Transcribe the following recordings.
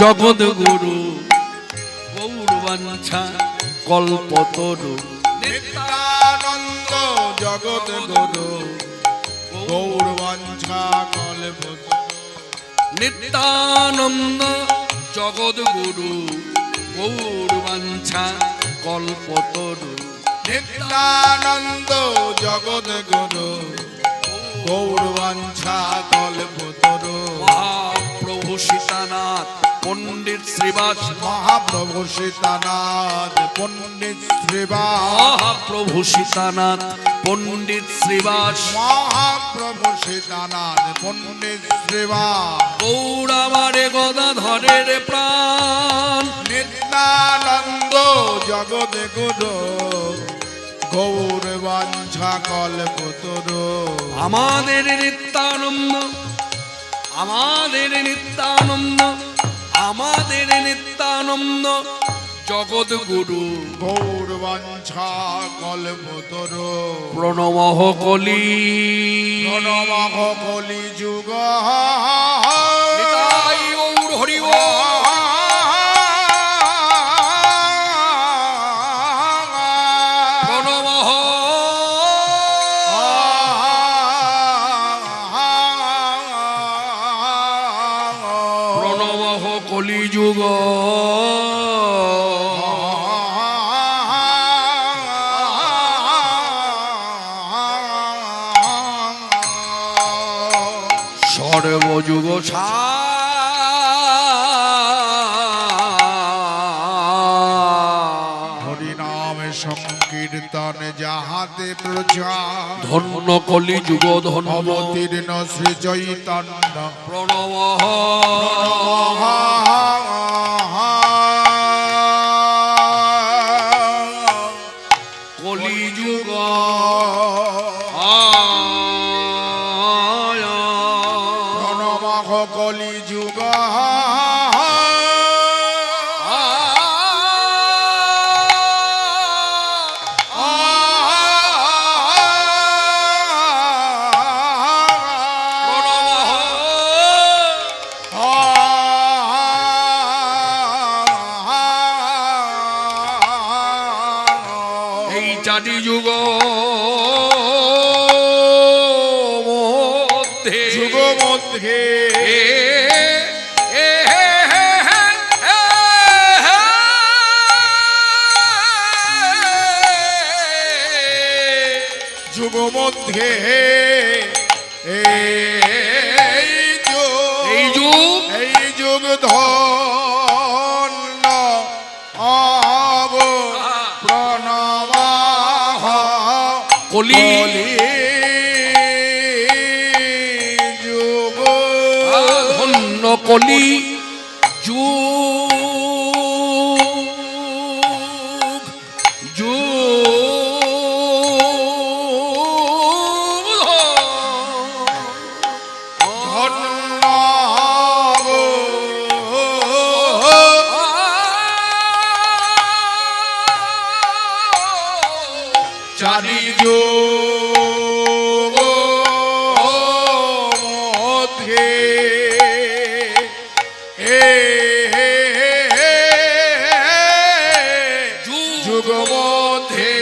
জগৎ গুরু গৌর বাঞ্ছা কল্পতরু নিত্যানন্দ জগৎ গুরু গৌর বাঞ্ছা কল্পতরু নিত্যানন্দ জগৎ গুরু গৌর বাঞ্ছা কল্পতরু নিত্যানন্দ জগৎ গুরু গৌর বাঞ্ছা কল্পতরু মহাপ্রভু সীতানাথ পণ্ডিত শ্রীবাস মহাপ্রভু সীতানাথ পণ্ডিত শ্রীবাস মহাপ্রভু সীতানাথ পণ্ডিত শ্রীবাস মহাপ্রভু সীতানাথ পণ্ডিত শ্রীবাস গৌর আমারে গদাধরের প্রাণ নিত্যানন্দ জগৎ গুরু গৌর বাঞ্ছা কল্পতরু আমাদের নিত্যানন্দ আমাদের নিত্যানন্দ আমাদের নিত্যানন্দ জগৎ গুরু গৌর বাঞ্ছা কল্পতরু প্রণমঃ কলি প্রণমঃ কলি যুগ নিতাই গৌর হরি বল। প্রণমঃ প্রণমঃ কলিযুগ সর্বযুগ হরিনাম সংকীর্তন যাহাতে প্রচার ধন্য কলিযুগ ধন্য অবতীর্ণ শ্রী চৈতন্য প্রণমঃ কলিযুগ প্রণমঃ কলি যুগ এই চারি যুগ মধ্যে যুগ মধ্যে যুগ মধ্যে এই যুগ এই যুগ ধন্য আব প্রণমাহ কলি যুগ ধন্য কলি যুগ ধন্য চারি যুগ মধ্যে যুগ মধ্যে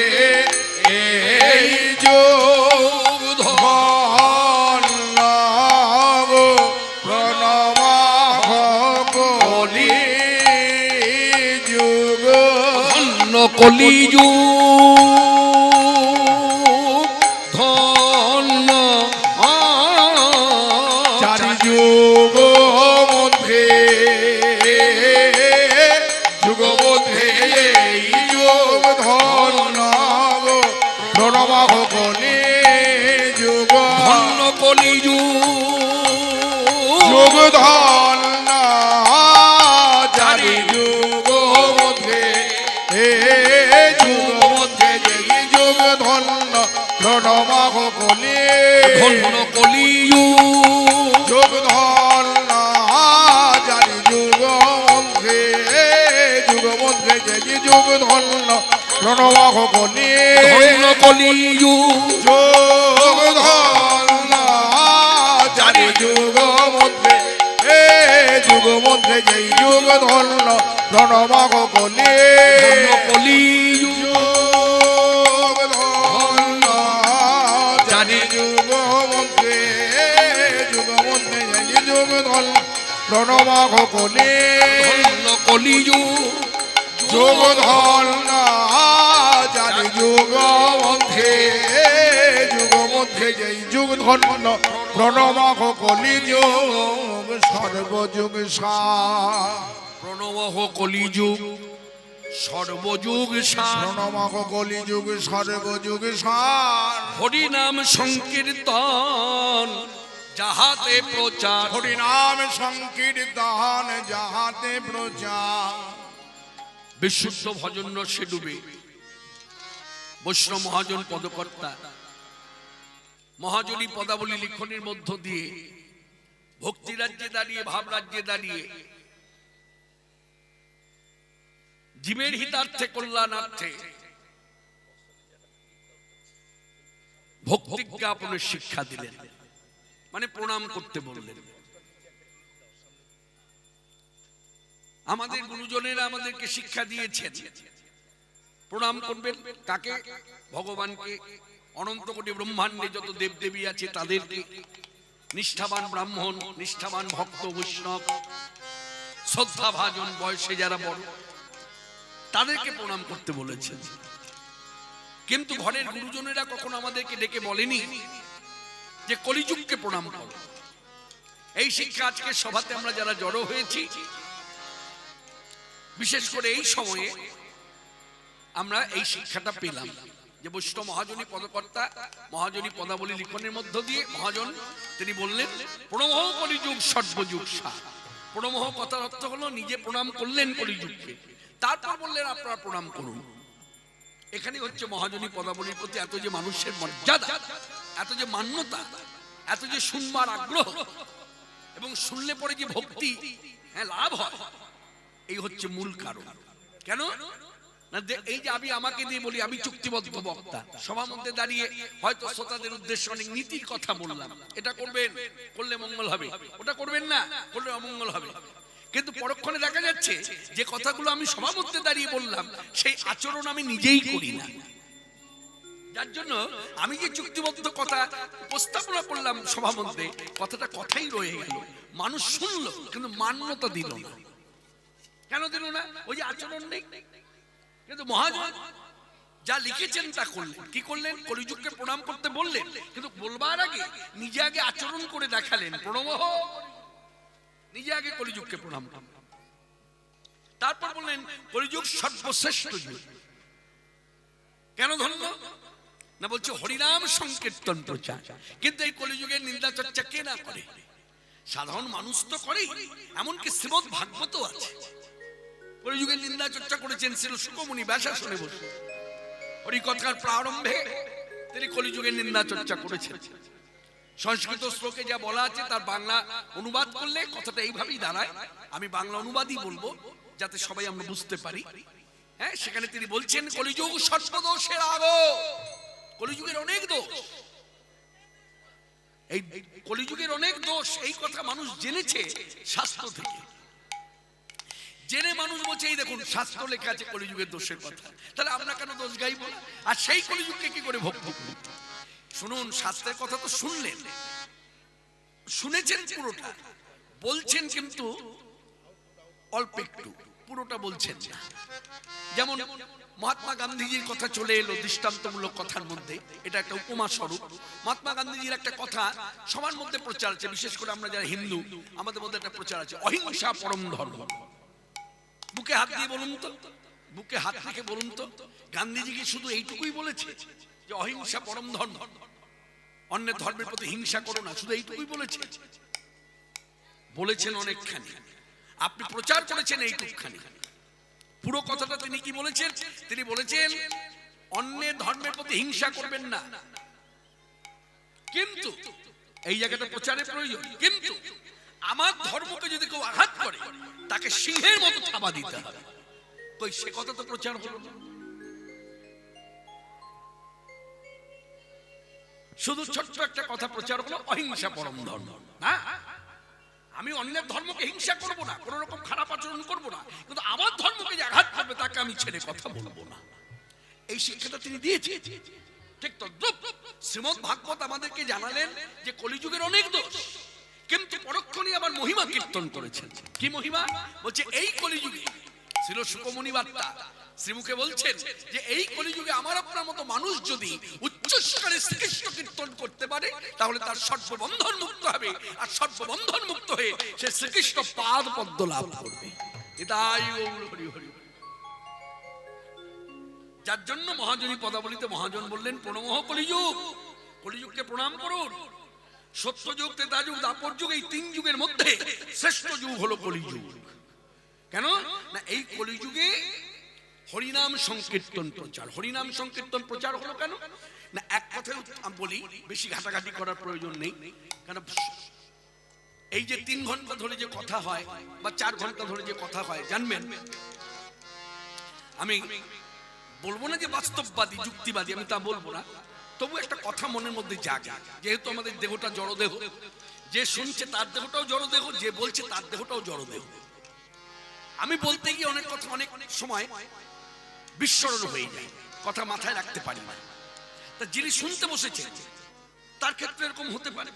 এই যুগ ধন্য প্রণমাহ কলি যুগ ধন্য কলিযুগ ধন্য চারি যুগ মধ্যে যুগ মধ্যে এই যুগ ধন্য প্রণমাহ কলি যুগ ধন্য কলিযুগ যুগ ধন্য চারি যুগ মধ্যে যুগ মধ্যে এই যুগ ধন্য প্রণমাহ কলি ধন্য কলিযুগ যুগ ধন্য চারি যুগ মধ্যে যে যুগ ধন্য প্রণমাহ কলি ধন্য কলিযুগ যুগ ধন্য চারি যুগ মধ্যে যুগ মধ্যে যেই যুগ ধন্য প্রণমাগ কলি ধন্য কলিযুগ যুগ ধন্য জানি যুগ মধ্যে যেই যুগ ধন্য প্রণমাগ কলি ধন্য কলিযুগ যুগ ধন্য জানি যুগ মধ্যে যেই যুগ ধন্য প্রণমাগ কলি যুগ সর্বযুগ সার প্রণবহ কলিযুগ সর্বযুগ সার প্রণমাগ কলি যুগ সর্বযুগ সার হরিনাম সংকীর্তন যাহাতে প্রচার হরিনাম সংকীর্তন যাহাতে প্রচার বিশুদ্ধ ভজন রসে ডুবে বৈষ্ণব মহাজন পদকর্তা মহাজনী পদাবলী লিখনের মধ্য দিয়ে ভক্তি রাজ্যে দাঁড়িয়ে ভাব রাজ্যে দাঁড়িয়ে জীবের হিতার্থে কল্যাণার্থে ভক্তি জ্ঞাপনের শিক্ষা দিলেন, মানে প্রণাম করতে বললেন। আমাদের গুরুজনেরা আমাদেরকে শিক্ষা দিয়েছেন প্রণাম করবেন কাকে? ভগবানকে। অনন্ত কোটি ব্রহ্মাণ্ডে যত দেবদেবী আছে তাদেরকে, নিষ্ঠাবান ব্রাহ্মণ, নিষ্ঠাবান ভক্ত বৈষ্ণব, শ্রদ্ধা ভাজন বয়সে যারা বড় তাদেরকে প্রণাম করতে বলেছেন। কিন্তু ঘরের গুরুজনেরা কখনো আমাদেরকে ডেকে বলেনি যে কলিযুগকে প্রণাম করো। এই শিক্ষা আজকে সভাতে আমরা যারা জড়ো হয়েছি, বিশেষ করে এই সময়ে আমরা এই শিক্ষাটা পেলাম যে বৈষ্ণব মহাজনী পদকর্তা মহাজনী পদাবলী লিখনের মধ্য দিয়ে মহাজন তিনি বললেন প্রণমহ কলিযুগ সর্বযুগ সার। প্রণমহ কথার অর্থ হলো নিজে প্রণাম করলেন কলিযুগকে, তারপর বললেন আপনারা প্রণাম করুন। এখানে হচ্ছে মহাজনী পদাবলীর প্রতি এত যে মানুষের মর্যাদা, এত যে মান্যতা, এত যে শুনবার আগ্রহ এবং শুনলে পরে যে ভক্তি লাভ হয়, এই হচ্ছে মূল কারণ। কেন না, এই যে আমি আমাকে দিয়ে বলি আমি চুক্তিবদ্ধ বক্তা, সবার মধ্যে দাঁড়িয়ে হয়তো শ্রোতাদের উদ্দেশ্যে অনেক নীতির কথা বললাম, এটা করবেন করলে মঙ্গল হবে, ওটা করবেন না করলে অমঙ্গল হবে। কিন্তু পরক্ষণে দেখা যাচ্ছে যে কথাগুলো আমি সবার মধ্যে দাঁড়িয়ে বললাম সেই আচরণ আমি নিজেই করি না। যার জন্য আমি যে চুক্তিবদ্ধ কথা উপস্থাপনা করলাম সবার মধ্যে, কথাটা কথাই রয়ে গেল, মানুষ শুনলো কিন্তু মান্যতা দিল না। কেন দিল না? ওই যে আচরণ নেই। কিন্তু মহাজন যা লিখেছেন তা করলেন। কি করলেন? কলিযুগকে প্রণাম করতে বললেন, কিন্তু বলবার আগে নিজে আগে আচরণ করে দেখালেন প্রণমহ, নিজে আগে কলিযুগকে প্রণাম করলেন। তারপর বললেন কলিযুগ সর্বশ্রেষ্ঠ যুগ। কেন ধন্য না? বলছে হরিনাম সংকীর্তন প্রচার। কিন্তু এই কলিযুগের নিন্দা চর্চা কে না করে? সাধারণ মানুষ তো করেই, এমনকি শ্রীমদ ভাগবত আছে কলিযুগের নিন্দা চর্চা করেছেন শ্রী শুকমুনি ব্যাসাসনে বসে। হরিকথার প্রারম্ভে তিনি কলিযুগের নিন্দা চর্চা করেছেন। সংস্কৃত শ্লোকে যা বলা আছে তার বাংলা অনুবাদ করলে কথাটা এইভাবেই দাঁড়ায়। আমি বাংলা অনুবাদই বলবো যাতে সবাই আমরা বুঝতে পারি। হ্যাঁ, সেখানে তিনি বলছেন কলিযুগ সর্বদোষের আগো। কলিযুগের অনেক দোষ, এই কলিযুগের অনেক দোষ, এই কথা মানুষ জেনেছে শাস্ত্র থেকে। জেনে মানুষ বলছে এই দেখুন শাস্ত্র লেখা আছে কলিযুগের দোষের কথা, তাহলে আমরা কেন দোষ গাইব? আর সেই কলিযুগকে কি করে ভক্তি করি? শুনুন, শাস্ত্রের কথা তো শুনলেন, শুনেছেন পুরোটা, বলছেন কিন্তু অল্প একটু, পুরোটা বলছেন না। যেমন মহাত্মা গান্ধীজির কথা চলে এলো দৃষ্টান্তমূলক কথার মধ্যে, এটা একটা উপমা স্বরূপ। মহাত্মা গান্ধীজির একটা কথা সবার মধ্যে প্রচার আছে, বিশেষ করে আমরা যারা হিন্দু আমাদের মধ্যে একটা প্রচার আছে, অহিংসা পরম ধর্ম। বুকে হাত দিয়ে বলুন তো, বুকে হাত রেখে বলুন তো, গান্ধীজি কি শুধু এইটুকুই বলেছে যে অহিংসা পরম ধর্ম, অন্যের ধর্মের প্রতি হিংসা করো না, শুধু এইটুকুই বলেছে? বলেছেন অনেকখানি। আপনি প্রচার করেছেন এইটুকখানি। পুরো কথাটা তিনি কি বলেছেন? তিনি বলেছেন অন্যের ধর্মের প্রতি হিংসা করবেন না, কিন্তু এই জায়গাটা প্রচারের প্রয়োজন, কিন্তু আমার ধর্মকে যদি কেউ আঘাত করে তাকে সিংহের মতো থাবা দিতে হবে। কই সে কথা তো প্রচার হলো না, শুধু ছোট্ট একটা কথা প্রচার হলো অহিংসা পরম ধর্ম। না, আমি অন্যের ধর্মকে হিংসা করব না, কোন রকম খারাপ আচরণ করব না, কিন্তু আমার ধর্মকে যে আঘাত করবে তাকে আমি ছেড়ে কথা বলবো না। এই শিক্ষাটা তিনি দিয়েছেন। ঠিক তদ্রূপ শ্রীমদ্ ভাগবত আমাদেরকে জানালেন যে কলিযুগের অনেক দোষ, কিন্তু পরক্ষণে আবার মহিমা কীর্তন করেছেন। কি মহিমা? বলছে এই কলিযুগে ছিল সুকমণি বার্তা শ্রীমুখে বলছেন যে এই কলিযুগে আমার আপনার মতো মানুষ যদি উচ্চস্বরে শ্রীকৃষ্ণ কীর্তন করতে পারে তাহলে তার সর্ববন্ধন মুক্ত হবে, আর সর্ববন্ধন মুক্ত হয়ে সে শ্রীকৃষ্ণ পাদ পদ্ম লাভ করবে। এটাই গৌর হরি হরি। যার জন্য মহাজনী পদাবলিতে মহাজন বললেন প্রণমঃ কলিযুগ, কলিযুগকে প্রণাম করুন। সত্যযুগ, ত্রেতা যুগ, দ্বাপর যুগ, এই 3 যুগের মধ্যে শ্রেষ্ঠ যুগ হলো কলিযুগ। কেন না এই কলিযুগে হরিনাম সংকীর্তন প্রচার। হরিনাম সংকীর্তন প্রচার হলো কেন না, এক কথায় আমি বলি, বেশি ঘাটাঘাটি করার প্রয়োজন নেই। কারণ এই যে 3 ঘন্টা ধরে যে কথা হয় বা 4 ঘন্টা ধরে যে কথা হয়, জানবেন আমি বলবো না যে বাস্তববাদী যুক্তিবাদী, আমি তা বলবো না, তবু একটা কথা মনের মধ্যে জাগে। যেহেতু আমাদের দেহটা জড়দেহ, যে শুনছে তার দেহটাও জড়দেহ, যে বলছে তার দেহটাও জড়দেহ। আমি বলতে গিয়ে অনেক কথা অনেক সময় বিস্মরণ হয়ে যায়, কথা মাথায় রাখতে পারি না। তা যিনি শুনতে বসেছেন তার ক্ষেত্রে এরকম হতে পারে।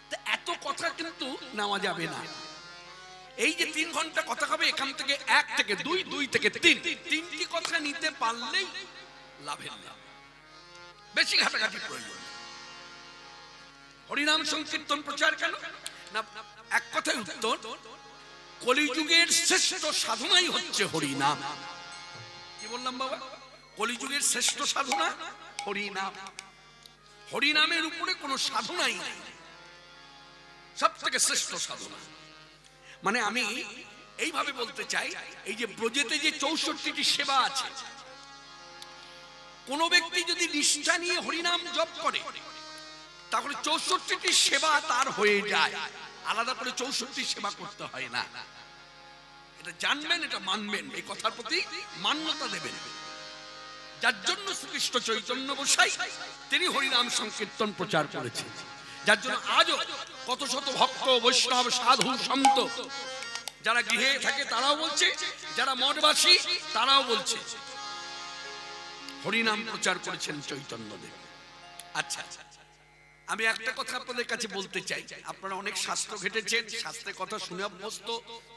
তা এত কথা কিন্তু নেওয়া যাবে না। এই যে 3 ঘন্টা কথা হবে, এখান থেকে 1 থেকে 2, 2 থেকে 3, 3টি কথা নিতে পারলেই লাভের লাভ, বেশি ঘাটাঘাটি প্রয়োজন। হরিনাম সংকীর্তন প্রচার কেন না, এক কথায় উত্তর, কলিযুগের শ্রেষ্ঠ সাধনাই হচ্ছে হরিনাম। কি বললাম বাবা? কলিযুগের শ্রেষ্ঠ সাধনা হরিনাম। হরিনামের উপরে কোনো সাধনাই নেই, সব থেকে শ্রেষ্ঠ সাধনা। মানে আমি এইভাবে বলতে চাই, এই যে ব্রজেতে যে 64টি সেবা আছে, কোন ব্যক্তি যদি নিষ্ঠা নিয়ে হরিনাম জপ করে তাহলে 64টি সেবা তার হয়ে যায়, আলাদা করে 64 সেবা করতে হয় না। এটা জানবেন, এটা মানবেন, এই কথার প্রতি মান্যতা দেবেন। যার জন্য শ্রীকৃষ্ণ চৈতন্য গোসাই তিনি হরিনাম সংকীর্তন প্রচার করেছেন। যার জন্য আজও কত শত ভক্ত, বৈষ্ণব, সাধু, সন্ত যারা গৃহে থাকে তারাও বলছে, যারা মঠবাসী তারাও বলছে হরিনাম প্রচার করেছেন চৈতন্যদেব। আচ্ছা, আমি একটা কথা আপনাদের কাছে বলতে চাই। আপনারা অনেক শাস্ত্র ঘেটেছেন, শাস্ত্রের কথা শুনে অভ্যস্ত,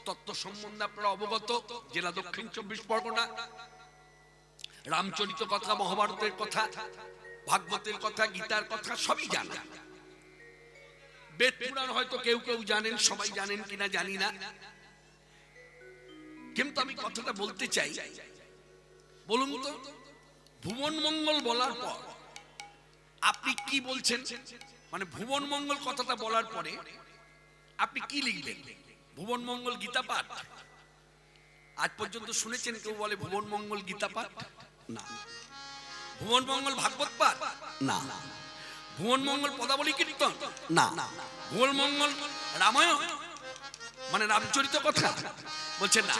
তত্ত্ব সম্বন্ধে আপনারা অবগত। জেলা দক্ষিণ 24 পরগনা, রামচরিত কথা, মহাভারতের কথা, ভাগবতের কথা, গীতার কথা সবই জানা। বেদ পুরাণ হয়তো কেউ কেউ জানেন, সবাই জানেন কিনা জানি না, কিন্তু আমি কথাটা বলতে চাই। বলুন তো, ভুবন মঙ্গল বলার পর আপনি কি বলছেন? মানে ভুবন মঙ্গল কথাটা বলার পরে আপনি কি লিখবেন? ভুবন মঙ্গল গীতা পাঠ? আজ পর্যন্ত শুনেছেন কেউ বলে ভুবন মঙ্গল গীতা পাঠ? না। ভুবন মঙ্গল ভাগবত পাঠ? না। ভুবন মঙ্গল পদাবলী কীর্তন? না। ভুবন মঙ্গল রামায়ণ মানে রামচরিত কথা? বলছেন না।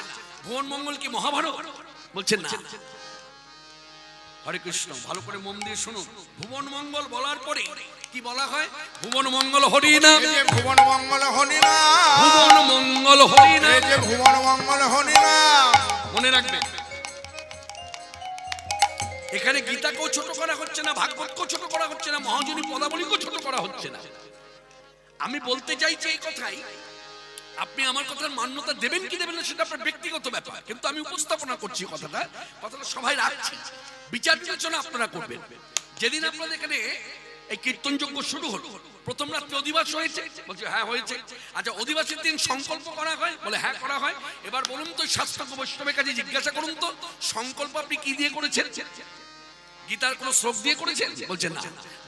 ভুবন মঙ্গল কি মহাভারত? বলছেন না। হরে কৃষ্ণ, ভালো করে মন দিয়ে শুনুন। ভুবন মঙ্গল বলার পরে কি বলা হয়? ভুবন মঙ্গল হরি নাম। ভুবন মঙ্গল হরি নাম, ভুবন মঙ্গল হরি নাম, ভুবন মঙ্গল হরি নাম। মনে রাখবে, এখানে গীতাকেও ছোট করা হচ্ছে না, ভাগবতকেও ছোট করা হচ্ছে না, মহাজনী পদাবলীকেও ছোট করা হচ্ছে না। আমি বলতে চাইছি এই কথাই, আপনি আমার কথার মান্যতা দেবেন কি দেবেন না সেটা আপনার ব্যক্তিগত ব্যাপার, কিন্তু আমি উপস্থাপনা করছি কথাটা সবাই রাখছি, বিচার বিবেচনা আপনারা করবেন। যেদিন আপনাদের এখানে এই কীর্তন যজ্ঞ শুরু হলো, প্রথম রাত্রে অধিবাস হয়েছে? বলছে হ্যাঁ হয়েছে। আচ্ছা, অধিবাসের দিন সংকল্প করা হয়? বলে হ্যাঁ করা হয়। এবার বলুন তো, শাস্ত্রজ্ঞ বৈষ্ণবের কাছে জিজ্ঞাসা করুন তো, সংকল্প আপনি কি দিয়ে করেছেন? গীতার কোন শ্লোক দিয়ে করেছেন? বলছে না।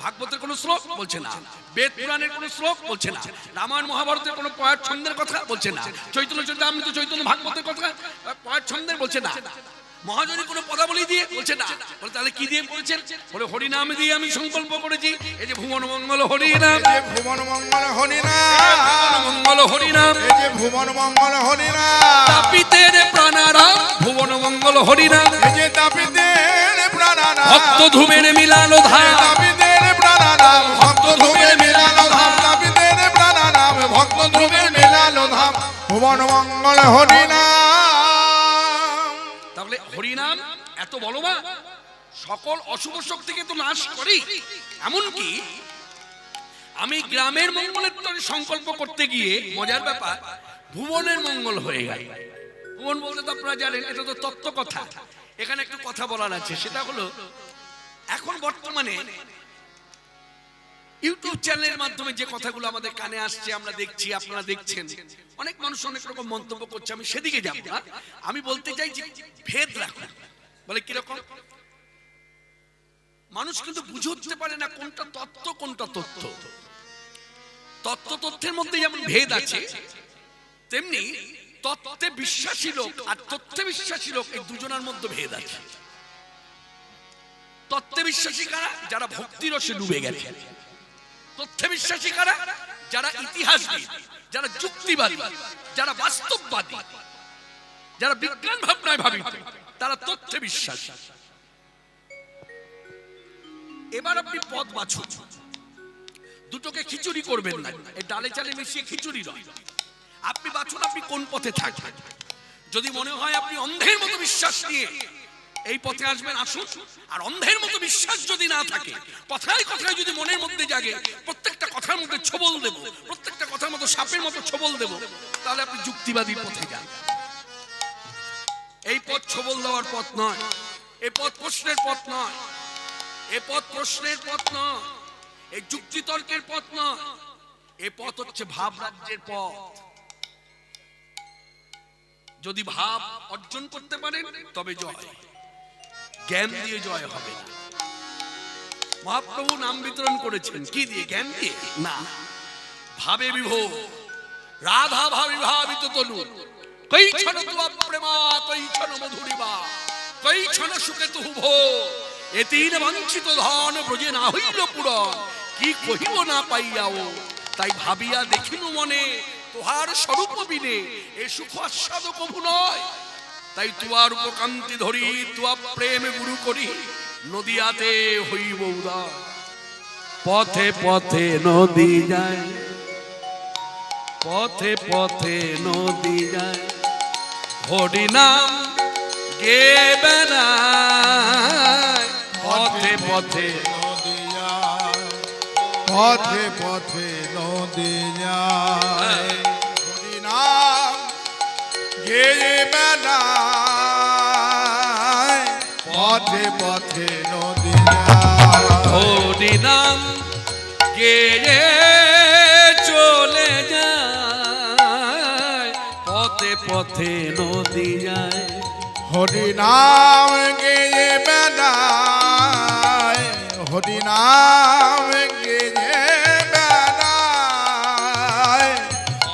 ভাগবতের কোন শ্লোক? বলছে না। বেদ পুরাণের কোন শ্লোক? বলছে না। রামায়ণ মহাভারতের কোন পয়ার ছন্দের কথা? বলছে না। চৈতন্য চরিতামৃত, চৈতন্য ভাগবতের কথা পয়ার ছন্দের? বলছে না। মহাজনী কোন পদাবলী দিয়ে? বলছে না। বলে তাহলে কি দিয়ে করেছেন? বলে হরিনাম দিয়ে আমি সংকল্প করেছি। এই যে ভুবন মঙ্গল হরিনাম, ভুবন মঙ্গল হরি নাম, মঙ্গল হরিনাম, এই যে ভুবন মঙ্গল হরি নাম। তাপিতের প্রাণারাম ভুবন মঙ্গল হরিনাম, এই যে তাপিতের প্রাণানাম, ভক্ত ধূমের মিলানো ধাম, তাপিতের প্রাণানাম, ভক্ত ধূমের মিলানো ধাম, তাপিতের প্রাণানাম, ভক্ত ধূমের মিলানো ভুবন মঙ্গল হরিনাম। তাহলে হরিনাম এত বলবান, সকল অশুভ শক্তিকে তো নাশ করে। এমনকি আমি গ্রামের মঙ্গলের তরে সংকল্প করতে গিয়ে মজার ব্যাপার ভুবনের মঙ্গল হয়ে গেল। ভুবন বলতে তো আপনারা জানেন এটা তো তত্ত্ব কথা। এখানে একটু কথা বলার আছে, সেটা হলো এখন বর্তমানে ইউটিউব চ্যানেলের মাধ্যমে যে কথাগুলো আমাদের কানে আসছে, আমরা দেখছি, আপনারা দেখছেন, অনেক মানুষ অনেক রকম মন্তব্য করছে। আমি সেদিকে যাব না, আমি বলতে চাই যে ভেদ রাখুন। বলে কিরকম? মানুষ কিন্তু বুঝে উঠতে পারে না কোনটা তত্ত্ব কোনটা তথ্য। তত্ত্ব তথ্যের মধ্যে যেমন ভেদ আছে, তেমনি তত্ত্বে বিশ্বাসী লোক আর তথ্যে বিশ্বাসী লোক, এই দুজনের মধ্যে ভেদ আছে। তত্ত্বে বিশ্বাসী কারা? যারা ভক্তি রসে ডুবে গেছে। তথ্যে বিশ্বাসী কারা? যারা ইতিহাসবিদ, যারা যুক্তিবাদী, যারা বাস্তববাদী, যারা বিজ্ঞান ভাবনায় ভাবিত, তারা তথ্যে বিশ্বাসী। এবার আপনি পথ বাছুন, দুটোকে খিচুড়ি করবেন না, এই ডালে চালে মিশিয়ে খিচুড়ি নয়। আপনি বাছুন আপনি কোন পথে থাকবেন। যদি মনে হয় আপনি অন্ধের মতো বিশ্বাস নিয়ে এই পথে আসবেন, আসুন। আর অন্ধের মতো বিশ্বাস যদি না থাকে, কথায় কথায় যদি মনের মধ্যে জাগে প্রত্যেকটা কথার মধ্যে ছবল দেব, প্রত্যেকটা কথার মতো সাপের মতো ছবল দেব, তাহলে আপনি যুক্তিবাদীর পথে যান। এই পথ ছবল দেওয়ার পথ নয়, এই পথ প্রশ্নের পথ নয়, এই পথ প্রশ্নের পথ নয়, এই যুক্তিতর্কের পথ নয়। এই পথ হচ্ছে ভাব রাজ্যের পথ। যদি ভাব অর্জন করতে পারেন তবে জয়, জ্ঞান দিয়ে জয় হবে না। মহাপ্রভু নাম বিতরণ করেছেন কি দিয়ে? জ্ঞান দিয়ে না, ভাবে বিভোর। রাধা ভাবি ভাবিত তনু, কই ছন তুয়া প্রেমা, কই ছন মধুরিবা, কই ছন সুখে তুহু ভো, এ তিন বঞ্চিত ধন ব্রজে না হইল পূরণ, কি কহিব না পাইয়াও। তাই ভাবিয়া দেখিনু মনে তোহার স্বরূপ বিনে, এ সুখ আস্বাদ কভু নয়। তাই তুয়ার উপকান্তি ধরি, তুয়া প্রেম গুরু করি, নদিয়াতে হইব উদার। পথে পথে নদী যায়, পথে পথে নদী যায়, হরি নাম গে বেড়ায়। পথে পথে নদী যায়, পথে পথে নদী যায়, হরিনাম গেয়ে বেড়ায়। পথে পথে নদী যায়, হরি নাম গেয়ে চলে যায়, পথে পথে নদী যায়। হরিনাম গেয়ে বেড়ায়, হরিনাম গেয়ে বেড়ায়।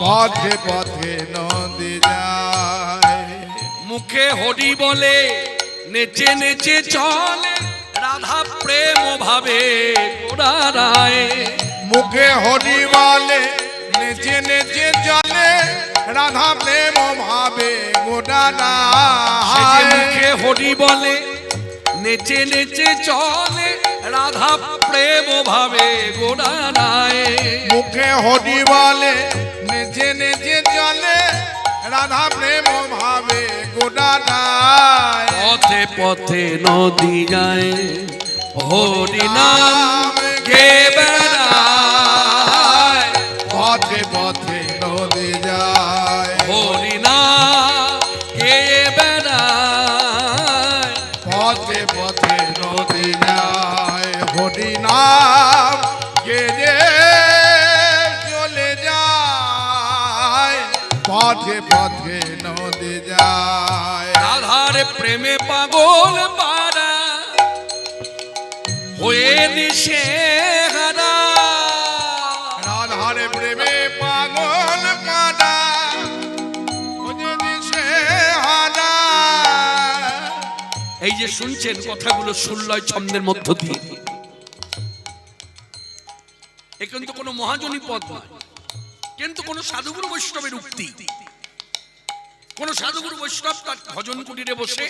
পথে পথে নদী যায়, মুখে হরি বলে নেচে নেচে চলে, রাধা প্রেম ভাবে গোড়ায়। মুখে হরি বলে নেচে নেচে চলে, রাধা প্রেম ভাবে গোটা মুখে হরি বলে নেচে নেচে চলে, রাধা প্রেম ভাবে গোড়ায়। মুখে হরি বলে নেচে নেচে চলে, রাধা প্রেম ভাবে গোটা পথে পথে নদী যায়, হরি নাম গে বেড়ায়। পথে পথে নদী যায়, হরি নাম গে বেড়ায়। পথে পথে নদী যায়, হরিনাম গেয়ে চলে যায়। পথে পথে নদী যায়, রাধার প্রেমে পাগল পারা হয়ে দিশে হারা। রাধার প্রেমে পাগল পারা হয়ে দিশে হারা। এই যে শুনছেন কথাগুলো সুরলয় ছন্দের মধ্য দিয়ে, এ কিন্তু কোনো মহাজনী পদ নয়, কিন্তু কোন সাধুগুরু বৈষ্ণবের উক্তি। কোন সাধুগুরু বৈষ্ণব তার ভজন কুটিরে বসে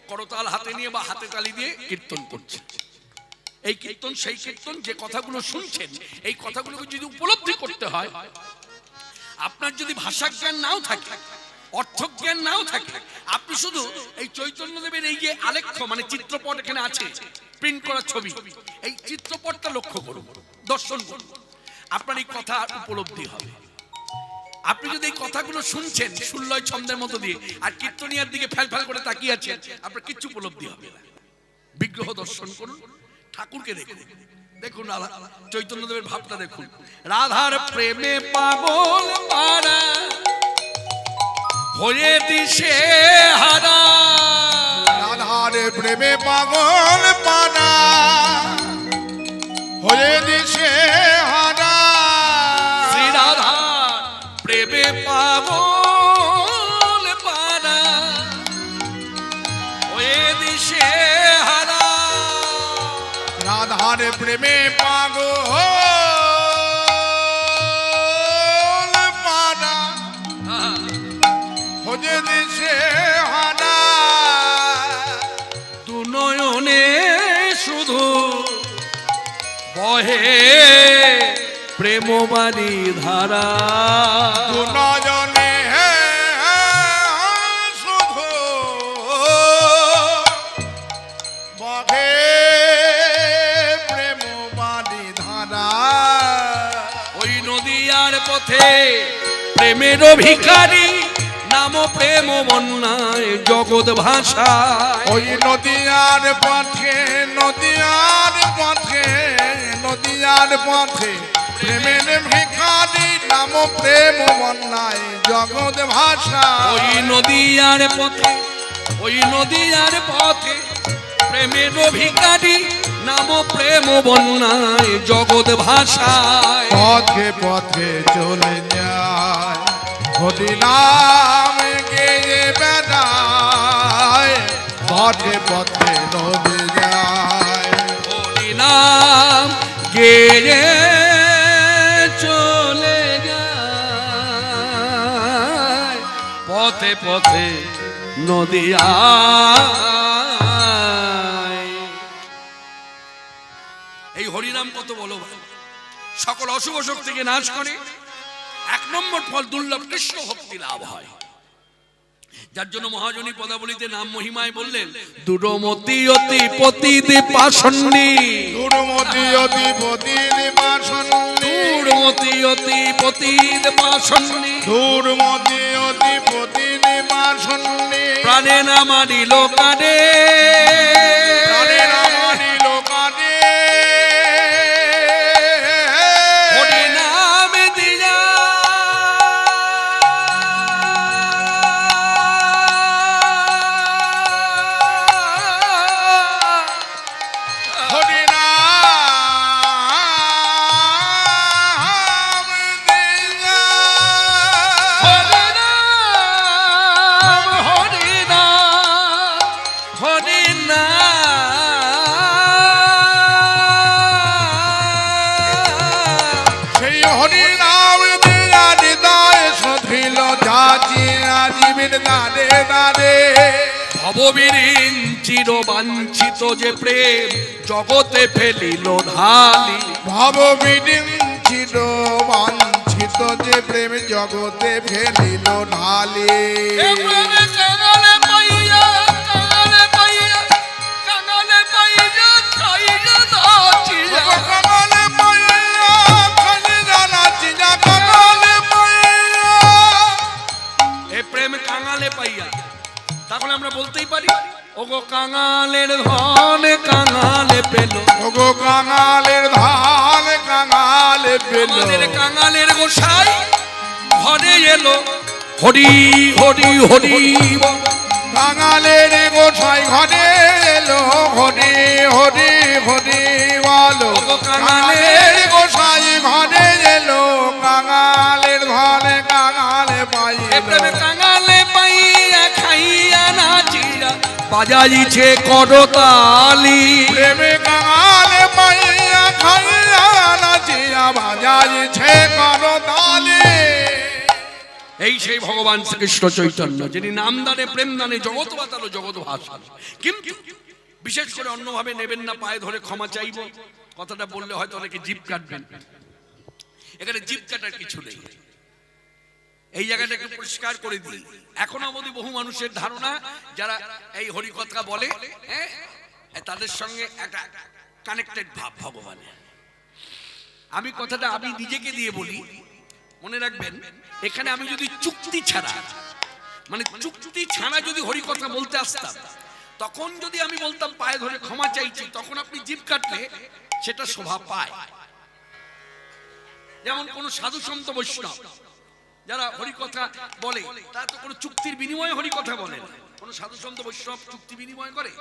করতাল হাতে নিয়ে বা হাতে তালি দিয়ে কীর্তন করছে। এই কীর্তন সেই কীর্তন যে কথাগুলো শুনছেন, এই কথাগুলোকে যদি উপলব্ধি করতে হয়, আপনার যদি ভাষা জ্ঞান নাও থাকে, অর্থ জ্ঞান নাও থাকে, আপনি শুধু এই চৈতন্যদেবের এই যে আলেখ্য মানে চিত্রপট এখানে আছে, প্রিন্ট করা ছবি, এই চিত্রপটটা লক্ষ্য করুন, দর্শন করুন, আপনার এই কথা উপলব্ধি হবে। আপনি যদি এই কথাগুলো শুনছেন সুল্লয় ছন্দের মতো দিয়ে আর কীর্তনিয়ার দিকে ফ্যাল ফ্যাল করে তাকিয়ে আছেন, আপনার কিচ্ছু উপলব্ধি হবে না। বিগ্রহ দর্শন করুন, ঠাকুরকে দেখুন, দেখুন চৈতন্যদেবের ভাবটা দেখুন। রাধার প্রেমে পাগল পারা হয়ে দিশে হারা, রাধার প্রেমে পাগল পারা হয়ে দিশে হারা, শ্রী রাধার প্রেমে পাগল পারা হয়ে দিশে হারা, রাধার প্রেমে পাগল পারা হয়ে দিশে হারা, দু নয়নে শুধু বহে প্রেমবাণী ধারা, নজনে শুধু বহে প্রেম বাণী ধারা, ওই নদীয়ার পথে প্রেমের ভিখারি নাম প্রেম বন্যায় জগৎ ভাষা, ওই নদীয়ার পথে নদীয়ার পথে নদীয়ার পথে প্রেমের ভিখারি নাম প্রেম বন্যায় জগৎ ভাষা, ওই নদীয়ার পথে, ওই নদীয়ার পথে প্রেমের ভিখারি নাম প্রেম বন্যায় জগৎ ভাষায়, পথে পথে চলে যায় হরি নাম গেয়ে বেড়ায়, পথে পথে নদী যায়, হরি নাম গেয়ে চলে যায়, পথে পথে নদীয়ায়। এই হরিনাম কত বলবান, সকল অশুভ শক্তিকে নাশ করে। এক নম্বর ফল দুর্লভ কৃষ্ণ ভক্তি লাভ হয়, যার জন্য মহাজনী পদাবলীতে নাম মহিমায় বললেন, দুরমতি অতি পতিদে পাশন্নি, দুর্মতি অধিপতির বাসন্নি, দুরমতি অতি পতিদে পাশন্নি, দুর্মতি অধিপতির বাসন্নি, প্রাণে না মারিল কানে, প্রাণের মারিল কানে, হরি নাম দিয়া হরি নাম দিয়া, হরি নাম, হরি নাম, হরি নাম, সেই হরি নাম দিয়া হৃদয় সধিল যাচি জীবের দাঁড়ে দাঁড়ে, ভববীরিন চিরবাঞ্ছিত যে প্রেম জগতে ফেলিল ঢালি, ভব বিডিঞ্চিত বাঞ্ছিত যে প্রেম জগতে ফেলিল ঢালি, এবারে কাঙালে পাইয়া, কাঙালে পাইয়া, কাঙালে পাইয়া খাইয়া নাচিয়া, কমলে পাইয়া খালি জানাচ্ছি যা কমলে পাইয়া, এ প্রেম কাঙালে পাইয়া। তাহলে আমরা বলতেই পারি, ওগো কাঙালের ধন কাঙালে পেল, ওগো কাঙালের ধান কাঙালে পেল, আমাদের কাঙালের গোসাই ঘরে এলো, হরি হরি হরি বল। কাঙালের গোসাই ঘরে এলো, হরি হরি হরি বলো, ওগো কাঙালের গোসাই ঘরে এলো, কাঙালের ধনে কাঙালে এ প্রেমে পাইল, কাঙালে পাইয়া খাইয়া নাচিয়া বাজাইছে করতালি, প্রেমে কাঙালে পাইয়া খাইয়া নাচিয়া বাজাইছে করতালি, এই সেই ভগবান শ্রীকৃষ্ণ চৈতন্য, যিনি নামদানে প্রেম দানে জগৎ বাতালো জগৎ ভাষা। কিন্তু বিশেষ করে অন্যভাবে নেবেন না, পায়ে ধরে ক্ষমা চাইব, কথাটা বললে হয়তো অনেকে জিভ কাটবেন, এখানে জিভ কাটার কিছু নেই। এই জায়গাটা একটু পরিষ্কার করে দিই। এখনো অবধি বহু মানুষের ধারণা যারা এই হরিকথা বলে, হ্যাঁ, তাদের সঙ্গে একটা কানেক্টেড ভাব ভগবানের। আমি কথাটা আমি নিজেকে দিয়ে বলি, মনে রাখবেন, এখানে আমি যদি চুক্তি ছাড়া, মানে চুক্তি ছাড়া যদি হরিকথা বলতে আসতাম, তখন যদি আমি বলতাম পায়ে ধরে ক্ষমা চাইছি, তখন আপনি জিভ কাটলে সেটা শোভা পায়। যেমন কোন সাধু সন্ত বৈষ্ণব যারা হরিকথা বলে, তারা তো কোনো চুক্তির বিনিময়ে হরিকথা বলে না। কোন সাধু সন্ত বৈষ্ণব চুক্তি বিনিময় করে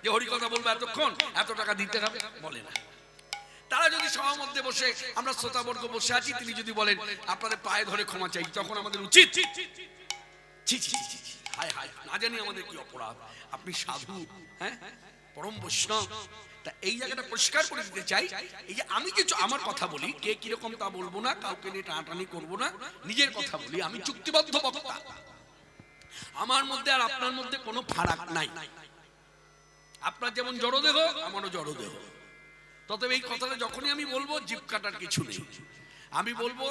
যে হরিকথা বলবো এতক্ষণ এত টাকা দিতে হবে, বলে না। তারা যদি সবার মধ্যে বসে, আমরা শ্রোতাবর্গ বসে আছি, তিনি যদি বলেন আপনাদের পায়ে ধরে ক্ষমা চাই, তখন আমাদের উচিত হায় হায়, না জানি আমাদের কি অপরাধ, আপনি সাধু, হ্যাঁ, পরম বৈষ্ণব। তা এই জায়গাটা পরিষ্কার করে দিতে চাই, এই যে আমি কিছু আমার কথা বলি, কে কিরকম তা বলবো না, কাউকে নিয়ে টানাটানি করবো না, নিজের কথা বলি। আমি চুক্তিবদ্ধ বক্তা, আমার মধ্যে আর আপনার মধ্যে কোনো ফারাক নাই। আপনার যেমন জড়দেহ, আমারও জড়দেহ। তবে এই কথাটা যখনই আমি বলবো, জিভ কাটার কিছু নেই। আমি বলবো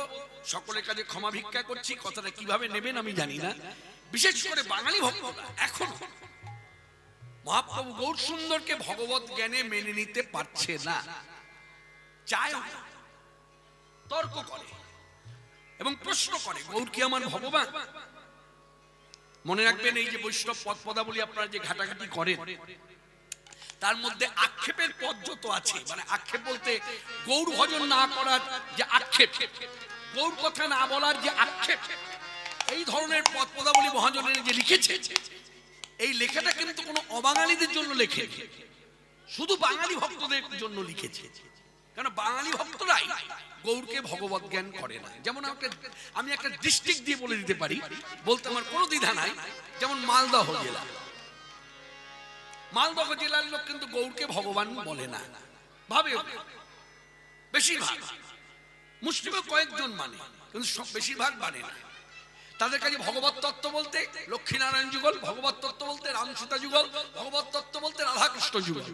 সকলের কাছে ক্ষমা ভিক্ষা করছি। কথাটা কিভাবে নেবেন আমি জানি না। বিশেষ করে বাঙালি ভক্তরা এখন মহাপ্রভু গৌর সুন্দরকে ভগবত জ্ঞানে মেনে নিতে পারছে না, চায়, তর্ক করে এবং প্রশ্ন করে, গৌর কি আমার ভগবান? মনে রাখবেন, এই যে বৈষ্ণব পদ পদাবলী আপনারা যে ঘাটাঘাটি করেন, তার মধ্যে আক্ষেপের পদ যত আছে, মানে আক্ষেপ বলতে গৌর ভজন না করার যে আক্ষেপ, গৌর কথা না বলার যে আক্ষেপ, এই ধরনের পদ পদাবলী মহাজনের যে লিখেছে, এই লেখাটা কিন্তু কোনো অবাঙালিদের জন্য লেখে, শুধু বাঙালি ভক্তদের জন্য লিখেছে। কারণ বাঙালি ভক্তরাই গৌরকে ভগবত জ্ঞান করে না। যেমন আমি একটা ডিস্ট্রিক্ট দিয়ে বলে দিতে পারি, বলতে আমার কোনো দ্বিধা নাই। যেমন মালদহ জেলা, মালদহ জেলার লোক কিন্তু গৌরকে ভগবান বলে না, ভাবে বেশিরভাগ। মুসলিমও কয়েকজন মানে, কিন্তু সব বেশিরভাগ মানে না। তাদের কাছে ভগবত তত্ত্ব বলতে লক্ষ্মীনারায়ণ যুগল, ভগবত তত্ত্ব বলতে রামসীতা যুগল, ভগবত তত্ত্ব বলতে রাধাকৃষ্ণ যুগল।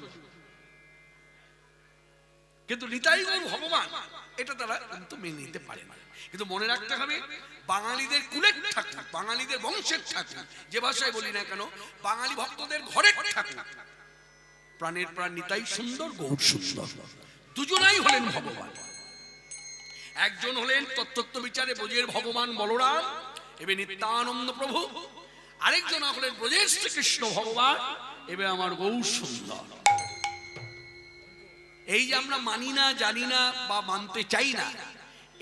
কিন্তু নিতাই গৌর ভগবান, এটা তারা কিন্তু মেনে নিতে পারে না। কিন্তু মনে রাখতে হবে, বাঙালিদের কুলের ঠাকুর, বাঙালিদের বংশের ঠাকুর, যে ভাষায় বলি না কেন, বাঙালি ভক্তদের ঘরের ঠাকুর, প্রাণের প্রাণ নিতাই সুন্দর গৌর সুন্দর, দুজনাই হলেন ভগবান। একজন হলেন তত্ত্ব বিচারে ব্রজের ভগবান বলরাম এবে নিত্যানন্দ প্রভু, আরেকজন হলেন ব্রজের শ্রীকৃষ্ণ ভগবান এবে আমার গৌর সুন্দর। এই যে আমরা মানি না, জানি না বা মানতে চাই না,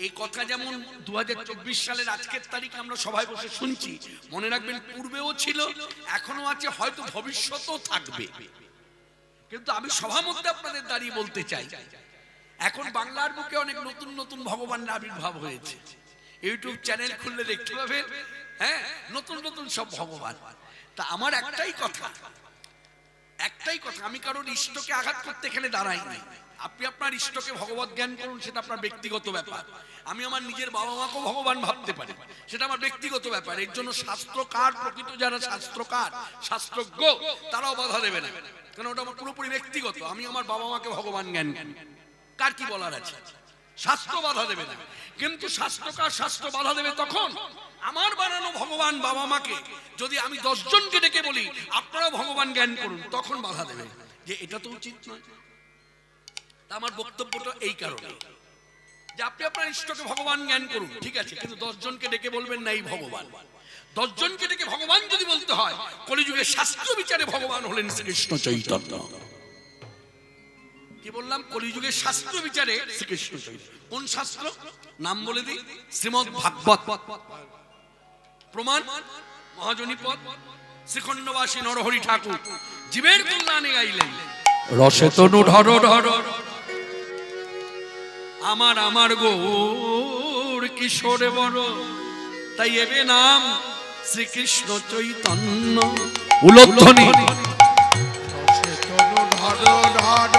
এই কথা যেমন 2024 সালের আজকের তারিখে আমরা সবাই বসে শুনছি, মনে রাখবেন পূর্বেও ছিল, এখনো আছে, হয়তো ভবিষ্যতেও থাকবে। কিন্তু আমি সভা মধ্যে আপনাদের দাঁড়িয়ে বলতে চাই, এখন বাংলার বুকে অনেক নতুন নতুন ভগবানের আবির্ভাব হয়েছে। ইউটিউব চ্যানেল খুললে দেখতে পাবেন, হ্যাঁ, নতুন নতুন সব ভগবান। তা আমার একটাই কথা, আমি কারোর ইষ্টকে আঘাত করতে এখানে দাঁড়াই নাই। আপনি আপনার ইষ্টকে ভগবত জ্ঞান করুন, সেটা আপনার ব্যক্তিগত ব্যাপার। আমি আমার নিজের বাবা মাকেও ভগবান ভাবতে পারি, সেটা আমার ব্যক্তিগত ব্যাপার। এর জন্য শাস্ত্রকার, প্রকৃত যারা শাস্ত্রকার, শাস্ত্রজ্ঞ, তারাও বাধা দেবে না, কারণ ওটা আমার পুরোপুরি ব্যক্তিগত। আমি আমার বাবা মাকে ভগবান জ্ঞান করি, কার কি বলার আছে, শাস্ত্র বাধা দেবে না। কিন্তু শাস্ত্রকার শাস্ত্র বাধা দেবে তখন আমার বানানো ভগবান বাবা মাকে যদি আমি 10 জনকে ডেকে বলি আপনারাও ভগবান জ্ঞান করুন, তখন বাধা দেবে যে এটা তো উচিত নয়। আমার বক্তব্যটা এই কারণে যে আপনি আপনার ইষ্টকে ভগবান জ্ঞান করুন, ঠিক আছে, কিন্তু 10 জনকে ডেকে বলবেন না এই ভগবান। 10 জনকে ডেকে ভগবান যদি বলতে হয়, কলিযুগে শাস্ত্র বিচারে ভগবান হলেন শ্রীকৃষ্ণ চৈতন্য। কি বললাম? কলিযুগে শাস্ত্র বিচারে শ্রীকৃষ্ণ চৈতন্য। কোন শাস্ত্র? নাম বলে দিই, শ্রীমদ ভাগবত। প্রমাণ মহাজনীপদ, শ্রীখণ্ডবাসী নরহরি ঠাকুর জীবের কল্যাণে গাইলেন, রসে তনু ঢর ঢর আমার আমার গৌর কিশোরে বড়, তাই এবে নাম শ্রীকৃষ্ণ চৈতন্য। উলধ্বনি রসে তনু ঢর ঢর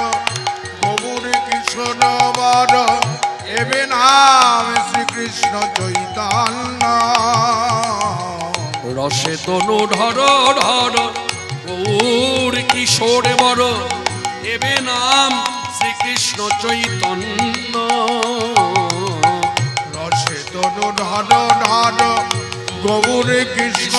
গৌর কিশোর বড়, এবে নাম শ্রীকৃষ্ণ চৈতন্য। রসে তনু ঢর ঢর গৌর কিশোরে বড়, এবে নাম শ্রীকৃষ্ণ চৈতন্য। রসে তনু ধন ধন গৌরী কৃষ্ণ